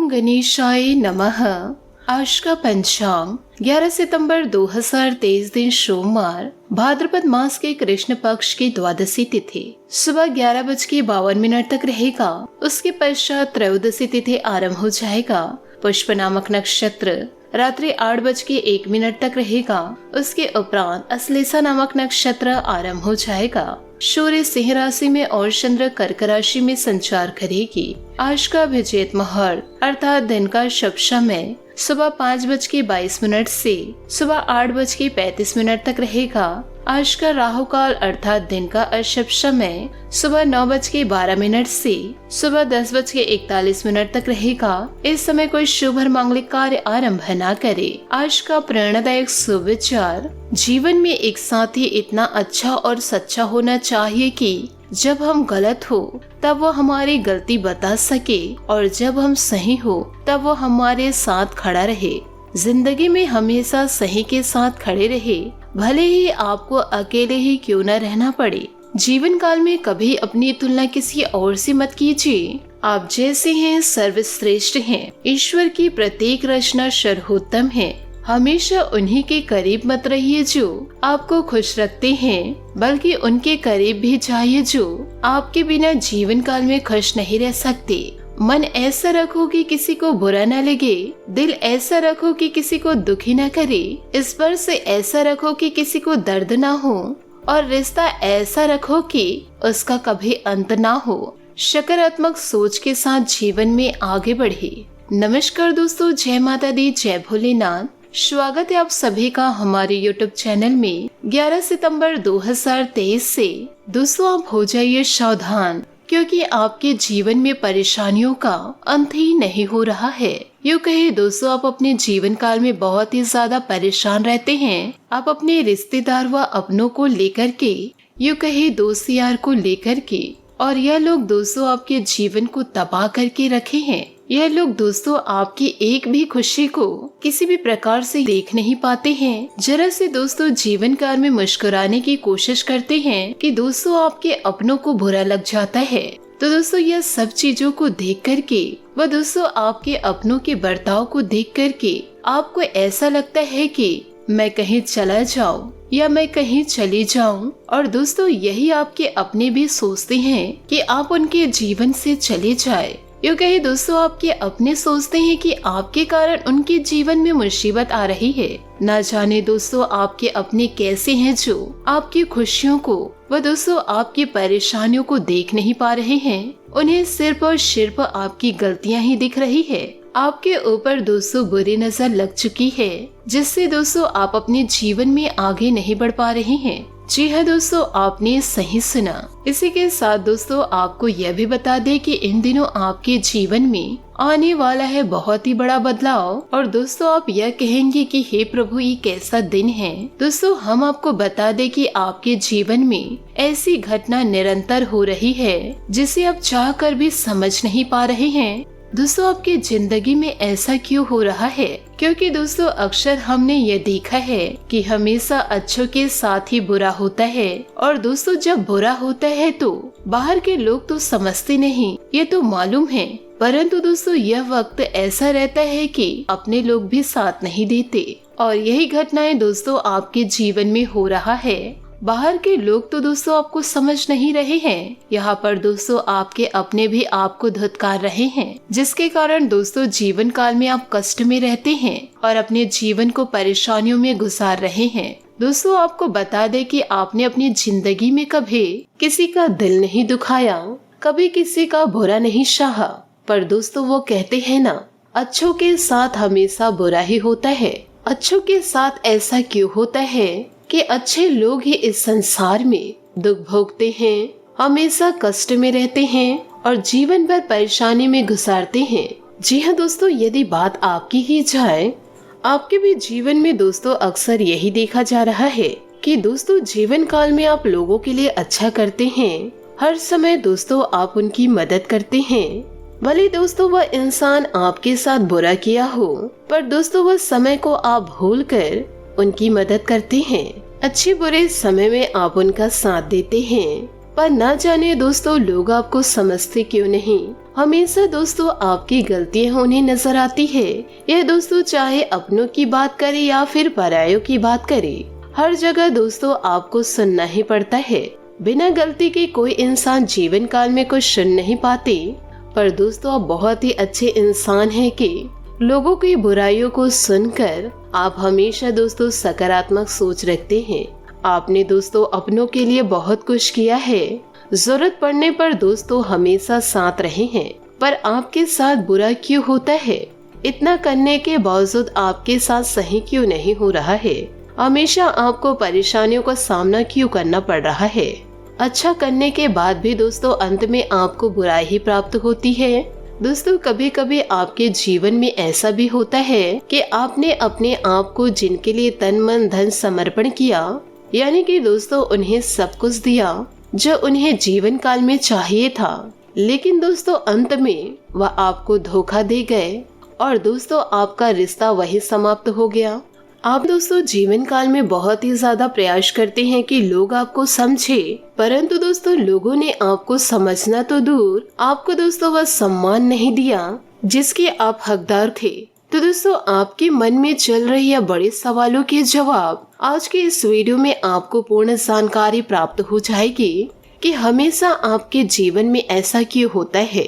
ओम गणेशाय नमः। आज का पंचांग 11 सितंबर 2023 दिन सोमवार, भाद्रपद मास के कृष्ण पक्ष की द्वादशी तिथि सुबह 11:52 तक रहेगा। उसके पश्चात त्रयोदशी तिथि आरंभ हो जाएगा। पुष्प नामक नक्षत्र रात्रि 8:01 तक रहेगा। उसके उपरांत अश्लेषा नामक नक्षत्र आरंभ हो जाएगा। सूर्य सिंह राशि में और चंद्र कर्क राशि में संचार करेगी। आज का अभिजीत मुहूर्त अर्थात दिन का शुभ समय सुबह 5:22 से सुबह 8:35 तक रहेगा। आज का राहु काल अर्थात दिन का अशुभ समय सुबह 9:12 से सुबह 10:41 तक रहेगा। इस समय कोई शुभ और मांगलिक कार्य आरंभ न करे। आज का प्रेरणादायक सुविचार, जीवन में एक साथी इतना अच्छा और सच्चा होना चाहिए कि जब हम गलत हो तब वो हमारी गलती बता सके और जब हम सही हो तब वो हमारे साथ खड़ा रहे। जिंदगी में हमेशा सही के साथ खड़े रहे, भले ही आपको अकेले ही क्यों न रहना पड़े। जीवन काल में कभी अपनी तुलना किसी और से मत कीजिए। आप जैसे हैं सर्वश्रेष्ठ हैं। ईश्वर की प्रत्येक रचना सर्वोत्तम है। हमेशा उन्हीं के करीब मत रहिए जो आपको खुश रखते हैं, बल्कि उनके करीब भी जाइए जो आपके बिना जीवन काल में खुश नहीं रह सकते। मन ऐसा रखो कि किसी को बुरा न लगे, दिल ऐसा रखो कि किसी को दुखी न करे, स्पर्श ऐसा रखो कि किसी को दर्द न हो और रिश्ता ऐसा रखो कि उसका कभी अंत न हो। सकारात्मक सोच के साथ जीवन में आगे बढ़े। नमस्कार दोस्तों, जय माता दी, जय भोलेनाथ। स्वागत है आप सभी का हमारे YouTube चैनल में। 11 सितंबर 2023 से दोस्तों आप हो जाइए सावधान, क्योंकि आपके जीवन में परेशानियों का अंत ही नहीं हो रहा है। यूँ कहे दोस्तों, आप अपने जीवन काल में बहुत ही ज्यादा परेशान रहते हैं। आप अपने रिश्तेदार व अपनों को लेकर के, यूँ कहे दोस्त यार को लेकर के, और यह लोग दोस्तों आपके जीवन को तबाह करके रखे हैं। यह लोग दोस्तों आपकी एक भी खुशी को किसी भी प्रकार से देख नहीं पाते हैं। जरा से दोस्तों जीवन काल में मुस्कुराने की कोशिश करते हैं कि दोस्तों आपके अपनों को बुरा लग जाता है। तो दोस्तों यह सब चीजों को देख करके व दोस्तों आपके अपनों के बर्ताव को देख करके आपको ऐसा लगता है कि मैं कहीं चला जाऊं या मैं कहीं चली जाऊं। और दोस्तों यही आपके अपने भी सोचते हैं कि आप उनके जीवन से चले जाए। यूँ कहे दोस्तों आपके अपने सोचते हैं कि आपके कारण उनके जीवन में मुसीबत आ रही है। न जाने दोस्तों आपके अपने कैसे हैं जो आपकी खुशियों को व दोस्तों आपकी परेशानियों को देख नहीं पा रहे हैं। उन्हें सिर्फ और सिर्फ आपकी गलतियां ही दिख रही है। आपके ऊपर दोस्तों बुरी नजर लग चुकी है, जिससे दोस्तों आप अपने जीवन में आगे नहीं बढ़ पा रहे हैं। जी हाँ दोस्तों, आपने सही सुना। इसी के साथ दोस्तों आपको यह भी बता दें कि इन दिनों आपके जीवन में आने वाला है बहुत ही बड़ा बदलाव। और दोस्तों आप यह कहेंगे कि हे प्रभु, ये कैसा दिन है। दोस्तों हम आपको बता दें कि आपके जीवन में ऐसी घटना निरंतर हो रही है जिसे आप चाह कर भी समझ नहीं पा रहे हैं। दोस्तों आपकी जिंदगी में ऐसा क्यों हो रहा है? क्योंकि दोस्तों अक्सर हमने ये देखा है कि हमेशा अच्छों के साथ ही बुरा होता है। और दोस्तों जब बुरा होता है तो बाहर के लोग तो समझते नहीं, ये तो मालूम है। परंतु दोस्तों यह वक्त ऐसा रहता है कि अपने लोग भी साथ नहीं देते। और यही घटनाएं दोस्तों आपके जीवन में हो रहा है। बाहर के लोग तो दोस्तों आपको समझ नहीं रहे हैं, यहाँ पर दोस्तों आपके अपने भी आपको धुतकार रहे हैं, जिसके कारण दोस्तों जीवन काल में आप कष्ट में रहते हैं और अपने जीवन को परेशानियों में गुजार रहे हैं। दोस्तों आपको बता दें कि आपने अपनी जिंदगी में कभी किसी का दिल नहीं दुखाया, कभी किसी का बुरा नहीं चाहा। पर दोस्तों वो कहते हैं ना, अच्छों के साथ हमेशा बुरा ही होता है। अच्छों के साथ ऐसा क्यों होता है कि अच्छे लोग ही इस संसार में दुख भोगते हैं, हमेशा कष्ट में रहते हैं और जीवन भर परेशानी में गुजारते हैं। जी हाँ दोस्तों, यदि बात आपकी ही जाए, आपके भी जीवन में दोस्तों अक्सर यही देखा जा रहा है कि दोस्तों जीवन काल में आप लोगों के लिए अच्छा करते हैं। हर समय दोस्तों आप उनकी मदद करते हैं। भले दोस्तों वह इंसान आपके साथ बुरा किया हो, पर दोस्तों वह समय को आप भूल कर उनकी मदद करते हैं। अच्छे बुरे समय में आप उनका साथ देते हैं। पर न जाने दोस्तों लोग आपको समझते क्यों नहीं। हमेशा दोस्तों आपकी गलतियां उन्हें नजर आती है। यह दोस्तों चाहे अपनों की बात करे या फिर परायों की बात करे, हर जगह दोस्तों आपको सुनना ही पड़ता है। बिना गलती के कोई इंसान जीवन काल में कुछ सुन नहीं पाते। पर दोस्तों आप बहुत ही अच्छे इंसान हैं कि लोगों की बुराइयों को सुनकर आप हमेशा दोस्तों सकारात्मक सोच रखते हैं। आपने दोस्तों अपनों के लिए बहुत कुछ किया है, जरूरत पड़ने पर दोस्तों हमेशा साथ रहे हैं। पर आपके साथ बुरा क्यों होता है? इतना करने के बावजूद आपके साथ सही क्यों नहीं हो रहा है? हमेशा आपको परेशानियों का सामना क्यों करना पड़ रहा है? अच्छा करने के बाद भी दोस्तों अंत में आपको बुराई ही प्राप्त होती है। दोस्तों कभी कभी आपके जीवन में ऐसा भी होता है कि आपने अपने आप को जिनके लिए तन मन धन समर्पण किया, यानी कि दोस्तों उन्हें सब कुछ दिया जो उन्हें जीवन काल में चाहिए था, लेकिन दोस्तों अंत में वह आपको धोखा दे गए और दोस्तों आपका रिश्ता वही समाप्त हो गया। आप दोस्तों जीवन काल में बहुत ही ज्यादा प्रयास करते हैं कि लोग आपको समझे, परंतु दोस्तों लोगों ने आपको समझना तो दूर, आपको दोस्तों वह सम्मान नहीं दिया जिसके आप हकदार थे। तो दोस्तों आपके मन में चल रही या बड़े सवालों के जवाब आज के इस वीडियो में आपको पूर्ण जानकारी प्राप्त हो जाएगी कि हमेशा आपके जीवन में ऐसा क्यों होता है,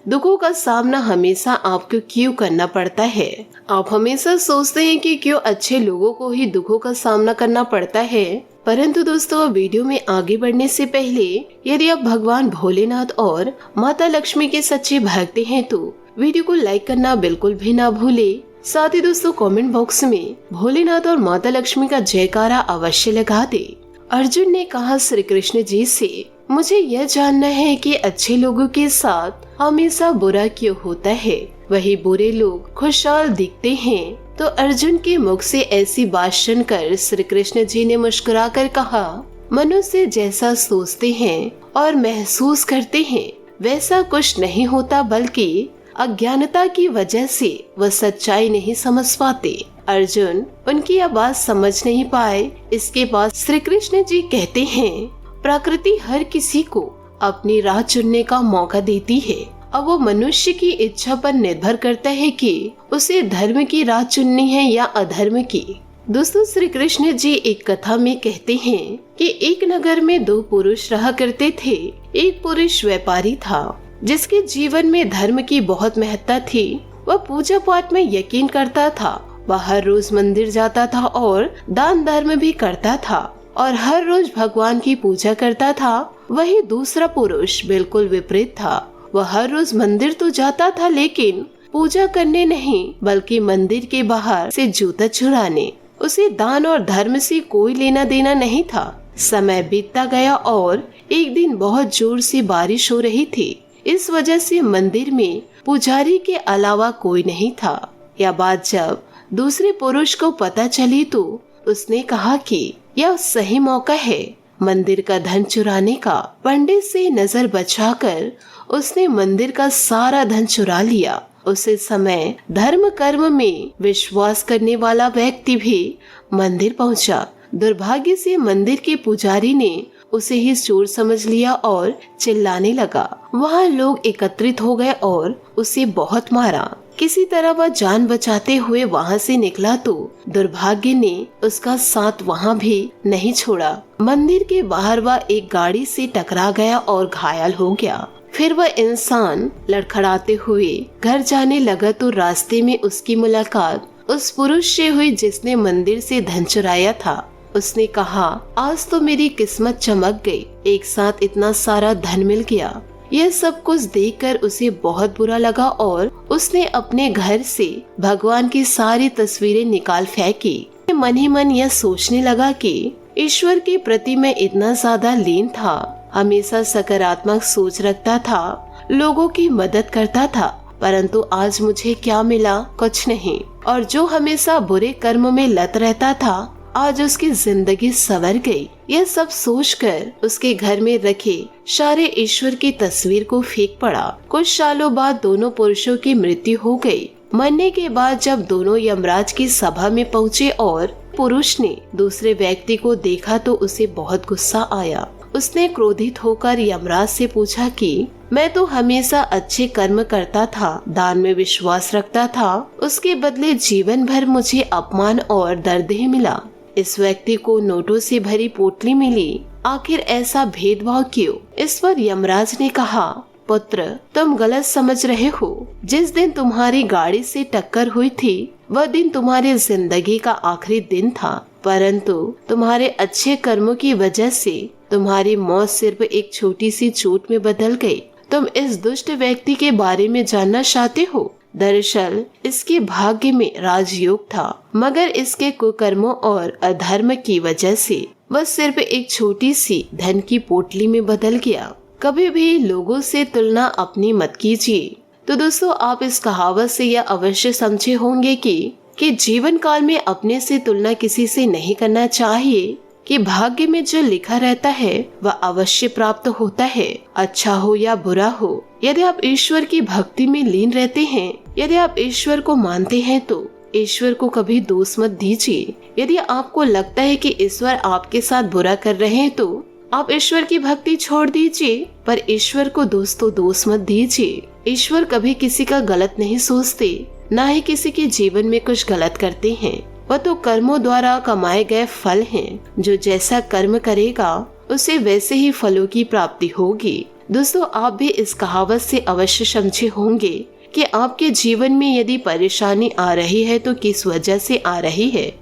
दुखों का सामना हमेशा आपको क्यों करना पड़ता है। आप हमेशा सोचते हैं कि क्यों अच्छे लोगों को ही दुखों का सामना करना पड़ता है, परंतु दोस्तों वीडियो में आगे बढ़ने से पहले यदि आप भगवान भोलेनाथ और माता लक्ष्मी के सच्चे भक्त हैं तो वीडियो को लाइक करना बिल्कुल भी ना भूले। साथ ही दोस्तों कमेंट बॉक्स में भोलेनाथ और माता लक्ष्मी का जयकारा अवश्य लगा दे। अर्जुन ने कहा श्री कृष्ण जी से, मुझे यह जानना है कि अच्छे लोगों के साथ हमेशा बुरा क्यों होता है, वही बुरे लोग खुशहाल दिखते हैं। तो अर्जुन के मुख से ऐसी बात सुनकर श्री कृष्ण जी ने मुस्कुरा कर कहा, मनुष्य जैसा सोचते हैं और महसूस करते हैं वैसा कुछ नहीं होता, बल्कि अज्ञानता की वजह से वह सच्चाई नहीं समझ पाते। अर्जुन उनकी यह बात समझ नहीं पाए। इसके बाद श्री कृष्ण जी कहते हैं, प्रकृति हर किसी को अपनी राह चुनने का मौका देती है। अब वो मनुष्य की इच्छा पर निर्भर करता है कि उसे धर्म की राह चुननी है या अधर्म की। दोस्तों श्री कृष्ण जी एक कथा में कहते हैं कि एक नगर में दो पुरुष रहा करते थे। एक पुरुष व्यापारी था जिसके जीवन में धर्म की बहुत महत्ता थी। वह पूजा पाठ में यकीन करता था, वह हर रोज मंदिर जाता था और दान धर्म भी करता था और हर रोज भगवान की पूजा करता था। वही दूसरा पुरुष बिल्कुल विपरीत था। वह हर रोज मंदिर तो जाता था लेकिन पूजा करने नहीं, बल्कि मंदिर के बाहर से जूता चुराने। उसे दान और धर्म से कोई लेना देना नहीं था। समय बीतता गया और एक दिन बहुत जोर से बारिश हो रही थी। इस वजह से मंदिर में पुजारी के अलावा कोई नहीं था। यह बात जब दूसरे पुरुष को पता चली तो उसने कहा कि यह सही मौका है मंदिर का धन चुराने का। पंडित से नजर बचाकर उसने मंदिर का सारा धन चुरा लिया। उसी समय धर्म कर्म में विश्वास करने वाला व्यक्ति भी मंदिर पहुंचा। दुर्भाग्य से मंदिर के पुजारी ने उसे ही चोर समझ लिया और चिल्लाने लगा। वहाँ लोग एकत्रित हो गए और उसे बहुत मारा। किसी तरह वह जान बचाते हुए वहाँ से निकला तो दुर्भाग्य ने उसका साथ वहाँ भी नहीं छोड़ा। मंदिर के बाहर वह एक गाड़ी से टकरा गया और घायल हो गया। फिर वह इंसान लड़खड़ाते हुए घर जाने लगा तो रास्ते में उसकी मुलाकात उस पुरुष से हुई जिसने मंदिर से धन चुराया था। उसने कहा, आज तो मेरी किस्मत चमक गई, एक साथ इतना सारा धन मिल गया। यह सब कुछ देखकर उसे बहुत बुरा लगा और उसने अपने घर से भगवान की सारी तस्वीरें निकाल फेंकी। मन ही मन यह सोचने लगा कि ईश्वर के प्रति मैं इतना ज्यादा लीन था, हमेशा सकारात्मक सोच रखता था, लोगों की मदद करता था, परंतु आज मुझे क्या मिला? कुछ नहीं। और जो हमेशा बुरे कर्म में लत रहता था आज उसकी जिंदगी संवर गई। यह सब सोचकर उसके घर में रखे सारे ईश्वर की तस्वीर को फेंक पड़ा। कुछ सालों बाद दोनों पुरुषों की मृत्यु हो गई। मरने के बाद जब दोनों यमराज की सभा में पहुँचे और पुरुष ने दूसरे व्यक्ति को देखा तो उसे बहुत गुस्सा आया। उसने क्रोधित होकर यमराज से पूछा कि मैं तो हमेशा अच्छे कर्म करता था, दान में विश्वास रखता था, उसके बदले जीवन भर मुझे अपमान और दर्द ही मिला। इस व्यक्ति को नोटों से भरी पोटली मिली, आखिर ऐसा भेदभाव क्यों? इस पर यमराज ने कहा, पुत्र, तुम गलत समझ रहे हो। जिस दिन तुम्हारी गाड़ी से टक्कर हुई थी वह दिन तुम्हारी जिंदगी का आखिरी दिन था, परंतु तुम्हारे अच्छे कर्मों की वजह से तुम्हारी मौत सिर्फ एक छोटी सी चोट में बदल गई। तुम इस दुष्ट व्यक्ति के बारे में जानना चाहते हो? दरअसल इसके भाग्य में राजयोग था, मगर इसके कुकर्मों और अधर्म की वजह से वह सिर्फ एक छोटी सी धन की पोटली में बदल गया। कभी भी लोगों से तुलना अपनी मत कीजिए। तो दोस्तों, आप इस कहावत से यह अवश्य समझे होंगे कि जीवन काल में अपने से तुलना किसी से नहीं करना चाहिए, कि भाग्य में जो लिखा रहता है वह अवश्य प्राप्त होता है, अच्छा हो या बुरा हो। यदि आप ईश्वर की भक्ति में लीन रहते हैं, यदि आप ईश्वर को मानते हैं तो ईश्वर को कभी दोष मत दीजिए। यदि आपको लगता है कि ईश्वर आपके साथ बुरा कर रहे हैं तो आप ईश्वर की भक्ति छोड़ दीजिए, पर ईश्वर को दोष मत दीजिए। ईश्वर कभी किसी का गलत नहीं सोचते, ना ही किसी के जीवन में कुछ गलत करते हैं। वह तो कर्मों द्वारा कमाए गए फल हैं। जो जैसा कर्म करेगा उसे वैसे ही फलों की प्राप्ति होगी। दोस्तों, आप भी इस कहावत से अवश्य समझे होंगे कि आपके जीवन में यदि परेशानी आ रही है तो किस वजह से आ रही है।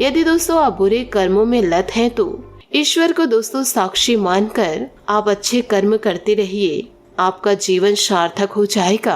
यदि दोस्तों आप बुरे कर्मों में लत हैं तो ईश्वर को दोस्तों साक्षी मानकर आप अच्छे कर्म करते रहिए, आपका जीवन सार्थक हो जाएगा।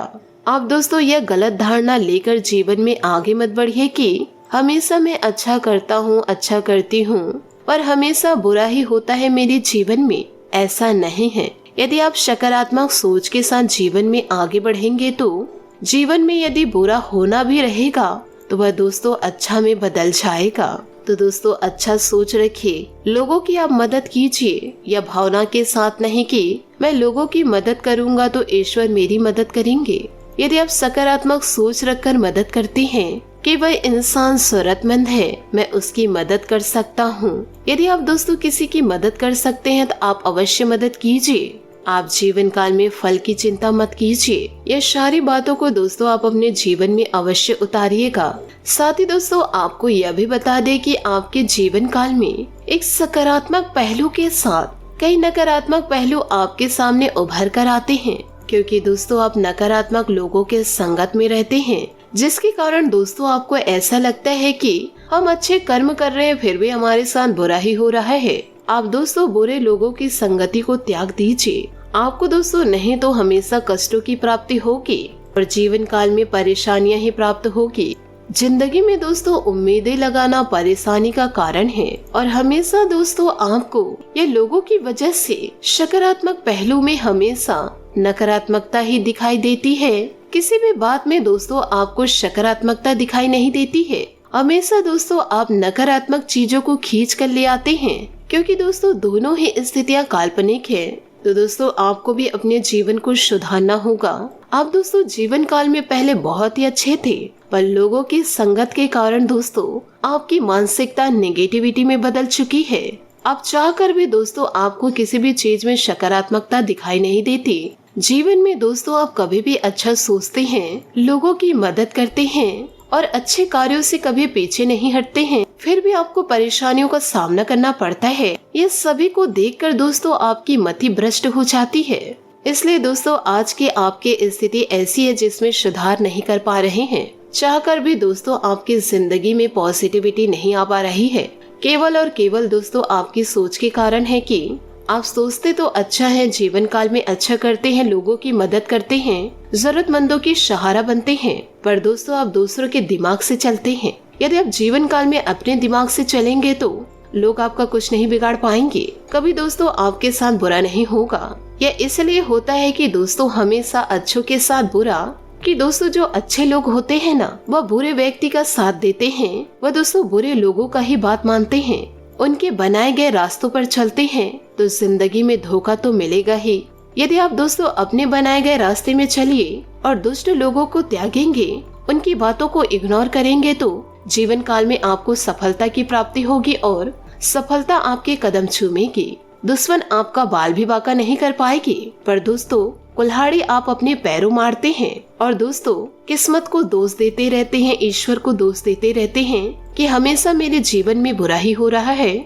आप दोस्तों यह गलत धारणा लेकर जीवन में आगे मत बढ़िए कि हमेशा मैं अच्छा करता हूँ, अच्छा करती हूँ, पर हमेशा बुरा ही होता है मेरे जीवन में। ऐसा नहीं है। यदि आप सकारात्मक सोच के साथ जीवन में आगे बढ़ेंगे तो जीवन में यदि बुरा होना भी रहेगा तो वह दोस्तों अच्छा में बदल जाएगा। तो दोस्तों अच्छा सोच रखिए, लोगों की आप मदद कीजिए, या भावना के साथ नहीं कि मैं लोगों की मदद करूंगा तो ईश्वर मेरी मदद करेंगे। यदि आप सकारात्मक सोच रखकर मदद करते हैं कि वह इंसान जरूरतमंद है, मैं उसकी मदद कर सकता हूँ। यदि आप दोस्तों किसी की मदद कर सकते हैं तो आप अवश्य मदद कीजिए। आप जीवन काल में फल की चिंता मत कीजिए। ये सारी बातों को दोस्तों आप अपने जीवन में अवश्य उतारिएगा। साथ ही दोस्तों आपको यह भी बता दें कि आपके जीवन काल में एक सकारात्मक पहलू के साथ कई नकारात्मक पहलू आपके सामने उभर कर आते हैं, क्योंकि दोस्तों आप नकारात्मक लोगों के संगत में रहते हैं, जिसके कारण दोस्तों आपको ऐसा लगता है कि हम अच्छे कर्म कर रहे हैं फिर भी हमारे साथ बुरा ही हो रहा है। आप दोस्तों बुरे लोगों की संगति को त्याग दीजिए। आपको दोस्तों नहीं तो हमेशा कष्टों की प्राप्ति होगी और जीवन काल में परेशानियां ही प्राप्त होगी। जिंदगी में दोस्तों उम्मीदें लगाना परेशानी का कारण है, और हमेशा दोस्तों आपको ये लोगों की वजह से सकारात्मक पहलू में हमेशा नकारात्मकता ही दिखाई देती है। किसी भी बात में दोस्तों आपको सकारात्मकता दिखाई नहीं देती है। हमेशा दोस्तों आप नकारात्मक चीजों को खींच कर ले आते हैं, क्योंकि दोस्तों दोनों ही स्थितियां काल्पनिक है। तो दोस्तों आपको भी अपने जीवन को सुधारना होगा। आप दोस्तों जीवन काल में पहले बहुत ही अच्छे थे, पर लोगों की संगत के कारण दोस्तों आपकी मानसिकता नेगेटिविटी में बदल चुकी है। आप चाहकर भी दोस्तों आपको किसी भी चीज में सकारात्मकता दिखाई नहीं देती। जीवन में दोस्तों आप कभी भी अच्छा सोचते हैं, लोगों की मदद करते हैं और अच्छे कार्यों से कभी पीछे नहीं हटते हैं, फिर भी आपको परेशानियों का सामना करना पड़ता है। ये सभी को देखकर दोस्तों आपकी मति भ्रष्ट हो जाती है। इसलिए दोस्तों आज की आपकी स्थिति ऐसी है जिसमें सुधार नहीं कर पा रहे हैं। चाहकर भी दोस्तों आपकी जिंदगी में पॉजिटिविटी नहीं आ पा रही है। केवल और केवल दोस्तों आपकी सोच के कारण है कि आप सोचते तो अच्छा है, जीवन काल में अच्छा करते हैं, लोगों की मदद करते हैं, जरूरतमंदों की सहारा बनते हैं, पर दोस्तों आप दूसरों के दिमाग से चलते हैं। यदि आप जीवन काल में अपने दिमाग से चलेंगे तो लोग आपका कुछ नहीं बिगाड़ पाएंगे, कभी दोस्तों आपके साथ बुरा नहीं होगा। यह इसलिए होता है कि दोस्तों हमेशा अच्छों के साथ बुरा, कि दोस्तों जो अच्छे लोग होते हैं ना वह बुरे व्यक्ति का साथ देते हैं, वह दोस्तों बुरे लोगों का ही बात मानते हैं, उनके बनाए गए रास्तों पर चलते हैं, तो जिंदगी में धोखा तो मिलेगा ही। यदि आप दोस्तों अपने बनाए गए रास्ते में चलिए और दुष्ट लोगों को त्यागेंगे, उनकी बातों को इग्नोर करेंगे तो जीवन काल में आपको सफलता की प्राप्ति होगी और सफलता आपके कदम चूमेगी। दुश्मन आपका बाल भी बांका नहीं कर पाएगी। पर दोस्तों, कुल्हाड़ी आप अपने पैरों मारते हैं और दोस्तों किस्मत को दोष देते रहते हैं, ईश्वर को दोष देते रहते हैं कि हमेशा मेरे जीवन में बुरा ही हो रहा है।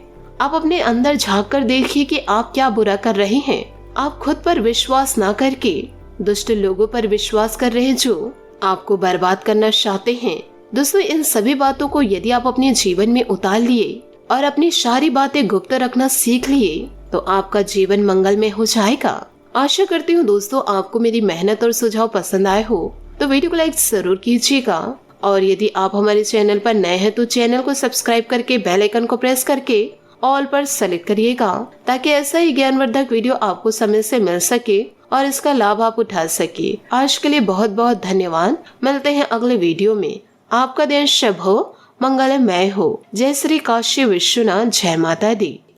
आप अपने अंदर झांक कर देखिए कि आप क्या बुरा कर रहे हैं। आप खुद पर विश्वास ना करके दुष्ट लोगों पर विश्वास कर रहे हैं जो आपको बर्बाद करना चाहते हैं। दोस्तों, इन सभी बातों को यदि आप अपने जीवन में उतार लिए और अपनी सारी बातें गुप्त रखना सीख लिए तो आपका जीवन मंगलमय हो जाएगा। आशा करती हूँ दोस्तों आपको मेरी मेहनत और सुझाव पसंद आए हो तो वीडियो को लाइक जरूर कीजिएगा और यदि आप हमारे चैनल पर नए हैं तो चैनल को सब्सक्राइब करके बेल आइकन को प्रेस करके ऑल पर सेलेक्ट करिएगा ताकि ऐसा ही ज्ञानवर्धक वीडियो आपको समय से मिल सके और इसका लाभ आप उठा सके। आज के लिए बहुत बहुत धन्यवाद। मिलते हैं अगले वीडियो में। आपका दिन शुभ हो, मंगलमय हो। जय श्री काशी विश्वनाथ, जय माता दी।